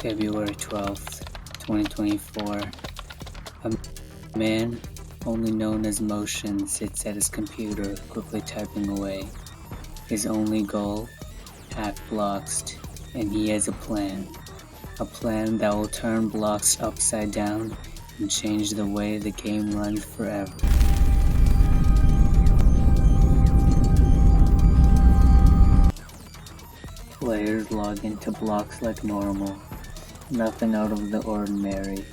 February 12th, 2024. A man, only known as Motion, sits at his computer, quickly typing away. His only goal? Hack Bloxd, and he has a plan. A plan that will turn Bloxd upside down and change the way the game runs forever. Players log into Bloxd like normal. Nothing out of the ordinary.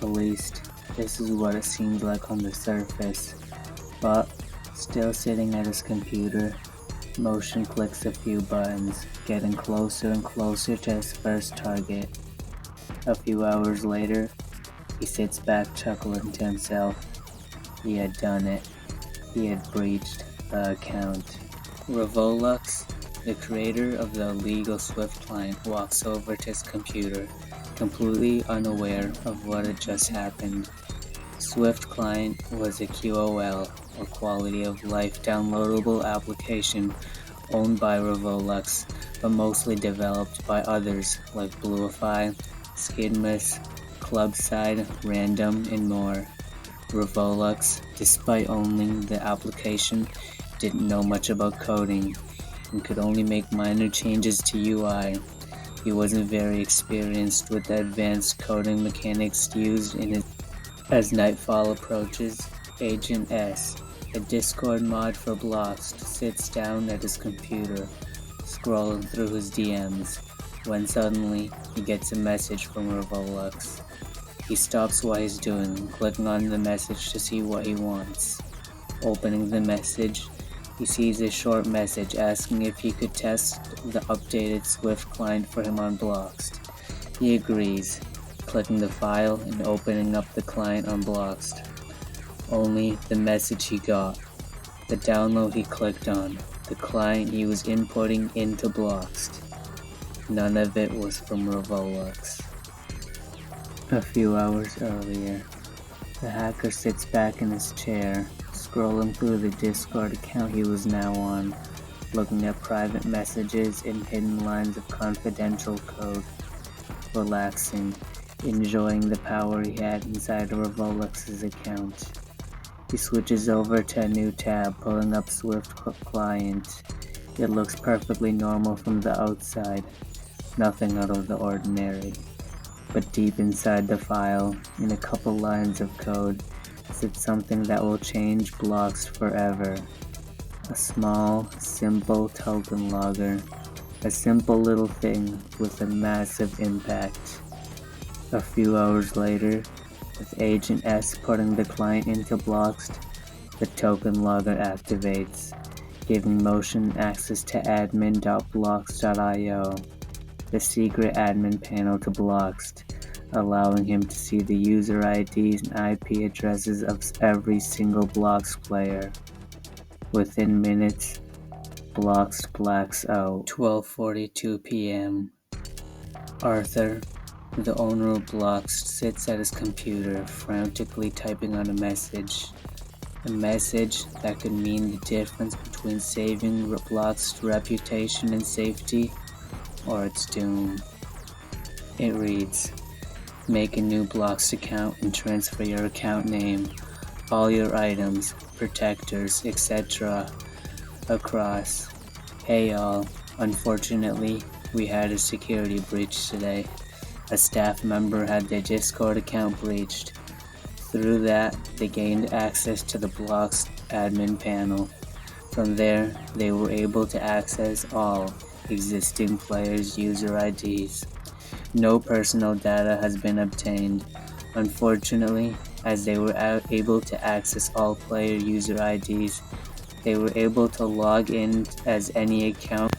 At least, this is what it seems like on the surface. But, still sitting at his computer, Motion clicks a few buttons, getting closer and closer to his first target. A few hours later, he sits back chuckling to himself. He had done it. He had breached the account. Revolux, the creator of the illegal Swift client, walks over to his computer, completely unaware of what had just happened. Swift client was a QOL, or quality of life downloadable application owned by Revolux, but mostly developed by others like Bluify, Skidmas, Clubside, Random, and more. Revolux, despite owning the application, didn't know much about coding and could only make minor changes to UI. He wasn't very experienced with the advanced coding mechanics used in it. As nightfall approaches, Agent S, a Discord mod for Bloxd, sits down at his computer, scrolling through his DMs, when suddenly he gets a message from Revolux. He stops what he's doing, clicking on the message to see what he wants. Opening the message, he sees a short message asking if he could test the updated Swift client for him on Bloxd. He agrees, clicking the file and opening up the client on Bloxd. Only the message he got, the download he clicked on, the client he was inputting into Bloxd. None of it was from Revolux. A few hours earlier, the hacker sits back in his chair, scrolling through the Discord account he was now on, looking at private messages and hidden lines of confidential code, relaxing, enjoying the power he had inside Revolux's account. He switches over to a new tab, pulling up Swift client. It looks perfectly normal from the outside, nothing out of the ordinary. But deep inside the file, in a couple lines of code, sits something that will change Bloxd forever. A small, simple token logger. A simple little thing with a massive impact. A few hours later, with Agent S putting the client into Bloxd, the token logger activates, giving Motion access to admin.bloxd.io, the secret admin panel to Bloxd, allowing him to see the user IDs and IP addresses of every single Bloxd player. Within minutes, Bloxd blacks out. 12:42 p.m. Arthur, the owner of Bloxd, sits at his computer, frantically typing on a message. A message that could mean the difference between saving Bloxd's reputation and safety, or its doom. It reads, "Make a new Bloxd account and transfer your account name, all your items, protectors, etc. across. Hey all, unfortunately, we had a security breach today. A staff member had their Discord account breached. Through that, they gained access to the Bloxd admin panel. From there, they were able to access all existing players' user IDs. No personal data has been obtained. Unfortunately, as they were able to access all player user IDs, they were able to log in as any account.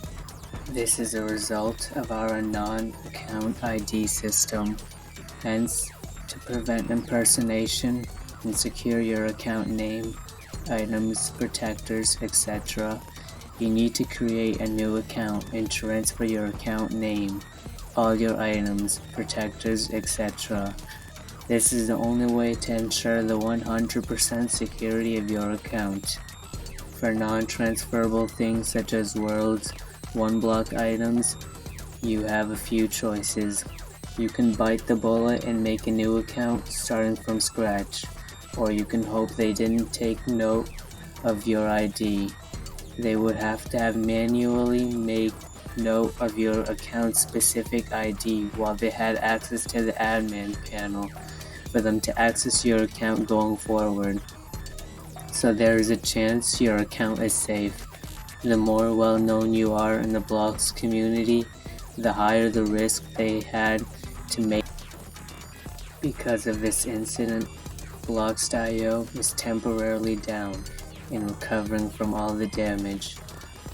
This is a result of our non-account ID system. Hence, to prevent impersonation and secure your account name, items, protectors, etc., you need to create a new account and transfer your account name, all your items, protectors, etc. This is the only way to ensure the 100% security of your account. For non-transferable things such as worlds, one-block items, you have a few choices. You can bite the bullet and make a new account starting from scratch, or you can hope they didn't take note of your ID. They would have to have manually make note of your account's specific ID while they had access to the admin panel for them to access your account going forward. So there is a chance your account is safe. The more well-known you are in the Bloxd community, the higher the risk they had to make. Because of this incident, bloxdio is temporarily down and recovering from all the damage.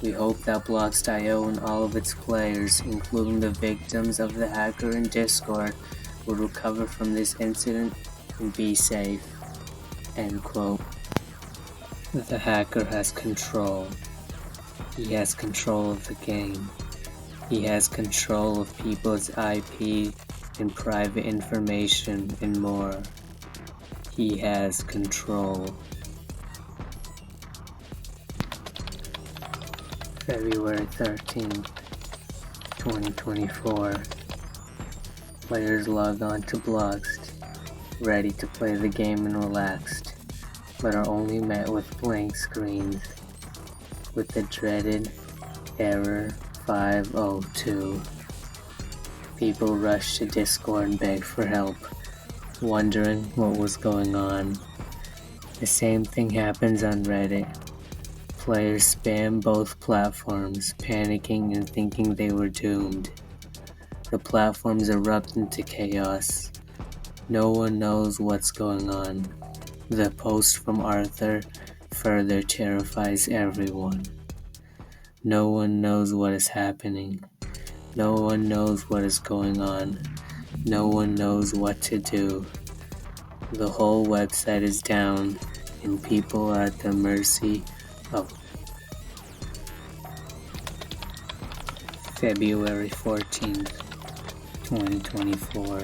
We hope that bloxdio and all of its players, including the victims of the hacker in Discord, will recover from this incident and be safe. End quote. The hacker has control. He has control of the game. He has control of people's IP and private information and more. He has control. February 13th, 2024. Players log on to Bloxd, ready to play the game and relaxed, but are only met with blank screens, with the dreaded error 502. People rushed to Discord and begged for help, wondering what was going on. The same thing happens on Reddit. Players spam both platforms, panicking and thinking they were doomed. The platforms erupt into chaos. No one knows what's going on. The post from Arthur further terrifies everyone. No one knows what is happening. No one knows what is going on. No one knows what to do. The whole website is down, and people are at the mercy of. February 14th, 2024.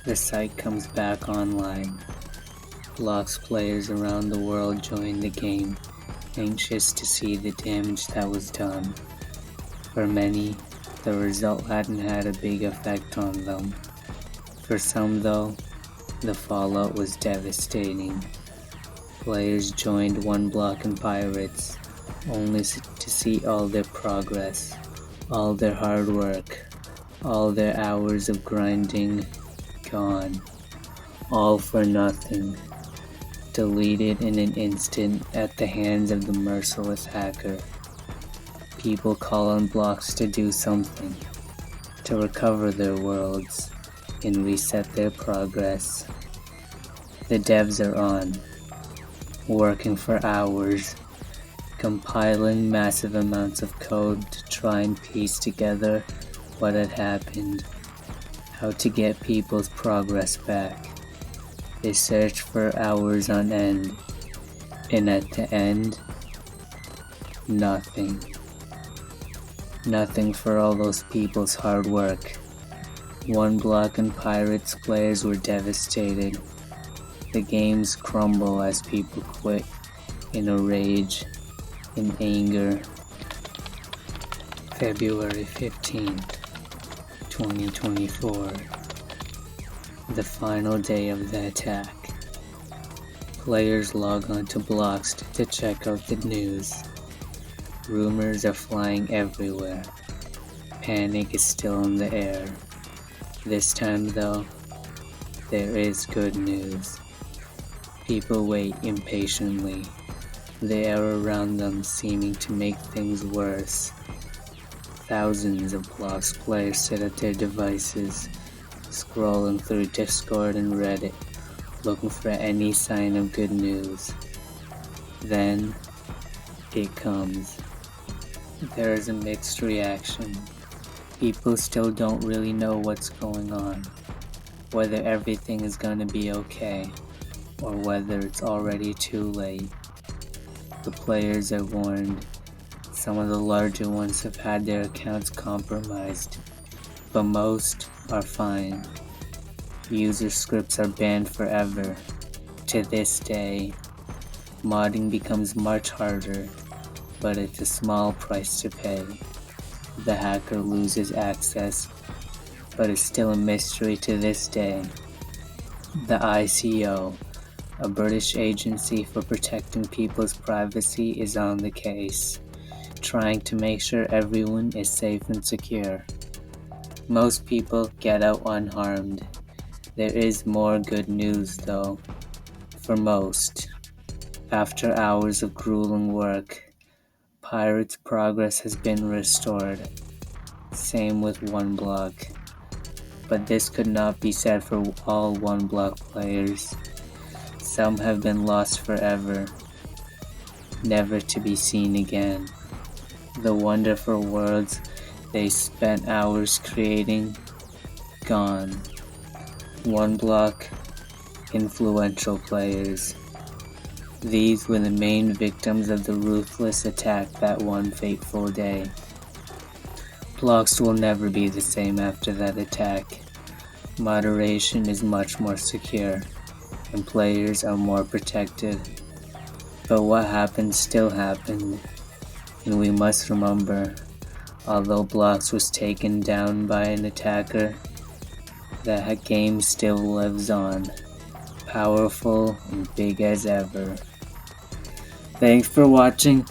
The site comes back online. Bloxd players around the world join the game, anxious to see the damage that was done. For many, the result hadn't had a big effect on them. For some though, the fallout was devastating. Players joined One Block and Pirates, only to see all their progress, all their hard work, all their hours of grinding gone, all for nothing, deleted in an instant at the hands of the merciless hacker. People call on Bloxd to do something, to recover their worlds and reset their progress. The devs are on, working for hours, compiling massive amounts of code to try and piece together what had happened, how to get people's progress back. They searched for hours on end, and at the end, nothing. Nothing for all those people's hard work. One Block and Pirates players were devastated. The games crumble as people quit in a rage, in anger. February 15th, 2024. The final day of the attack. Players log on to Bloxd to check out the news. Rumors are flying everywhere. Panic is still in the air. This time though, there is good news. People wait impatiently, the air around them seeming to make things worse. Thousands of Bloxd players sit at their devices, scrolling through Discord and Reddit, looking for any sign of good news. Then, it comes. There is a mixed reaction. People still don't really know what's going on, whether everything is gonna be okay, or whether it's already too late. The players are warned. Some of the larger ones have had their accounts compromised, but most are fine. User scripts are banned forever. To this day, modding becomes much harder, but it's a small price to pay. The hacker loses access but is still a mystery to this day. The ICO, a British agency for protecting people's privacy, is on the case, trying to make sure everyone is safe and secure. Most people get out unharmed. There is more good news though, for most. After hours of grueling work, Pirate's progress has been restored. Same with One Block. But this could not be said for all One Block players. Some have been lost forever, never to be seen again. The wonderful worlds they spent hours creating, gone. One Block, influential players. These were the main victims of the ruthless attack that one fateful day. Bloxd will never be the same after that attack. Moderation is much more secure, and players are more protected. But what happened still happened, and we must remember, although Bloxd was taken down by an attacker, the game still lives on, powerful and big as ever. Thanks for watching,